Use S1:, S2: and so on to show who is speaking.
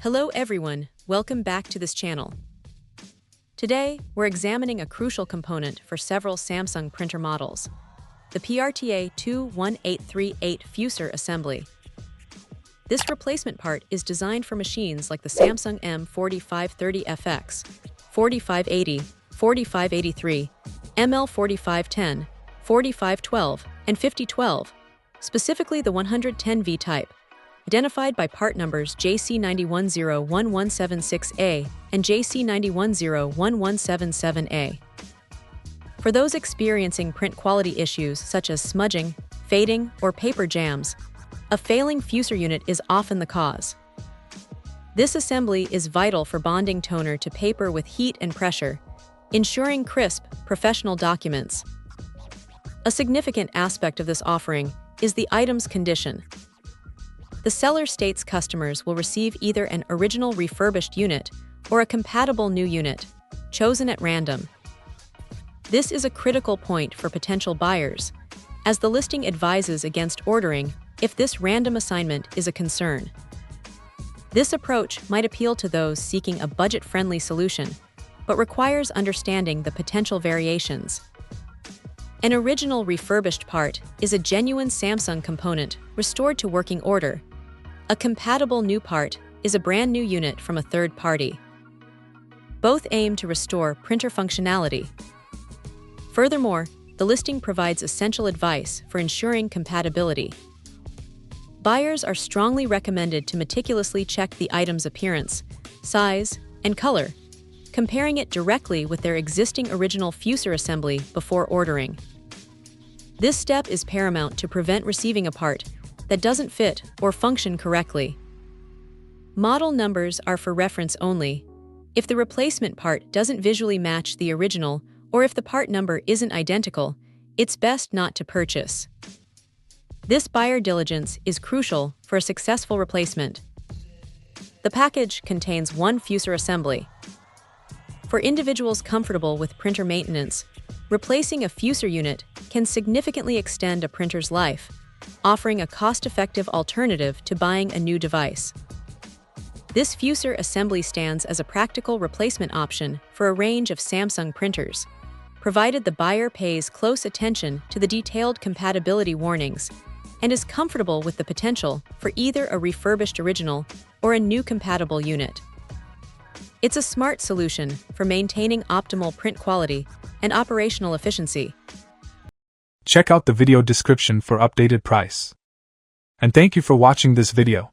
S1: Hello everyone, welcome back to this channel. Today, we're examining a crucial component for several Samsung printer models, the M4530FX fuser assembly. This replacement part is designed for machines like the Samsung M4530FX, 4580, 4583, ML4510, 4512, and 5012, specifically the 110V type, identified by part numbers JC91011776A and JC91011777A. For those experiencing print quality issues such as smudging, fading, or paper jams, a failing fuser unit is often the cause. This assembly is vital for bonding toner to paper with heat and pressure, ensuring crisp, professional documents. A significant aspect of this offering is the item's condition. The seller states customers will receive either an original refurbished unit or a compatible new unit, chosen at random. This is a critical point for potential buyers, as the listing advises against ordering if this random assignment is a concern. This approach might appeal to those seeking a budget-friendly solution, but requires understanding the potential variations. An original refurbished part is a genuine Samsung component restored to working order. A compatible new part is a brand new unit from a third party. Both aim to restore printer functionality. Furthermore, the listing provides essential advice for ensuring compatibility. Buyers are strongly recommended to meticulously check the item's appearance, size, and color, comparing it directly with their existing original fuser assembly before ordering. This step is paramount to prevent receiving a part that doesn't fit or function correctly. Model numbers are for reference only. If the replacement part doesn't visually match the original, or if the part number isn't identical, it's best not to purchase. This buyer diligence is crucial for a successful replacement. The package contains one fuser assembly. For individuals comfortable with printer maintenance, replacing a fuser unit can significantly extend a printer's life, offering a cost-effective alternative to buying a new device. This fuser assembly stands as a practical replacement option for a range of Samsung printers, provided the buyer pays close attention to the detailed compatibility warnings and is comfortable with the potential for either a refurbished original or a new compatible unit. It's a smart solution for maintaining optimal print quality and operational efficiency.
S2: Check out the video description for updated price. And thank you for watching this video.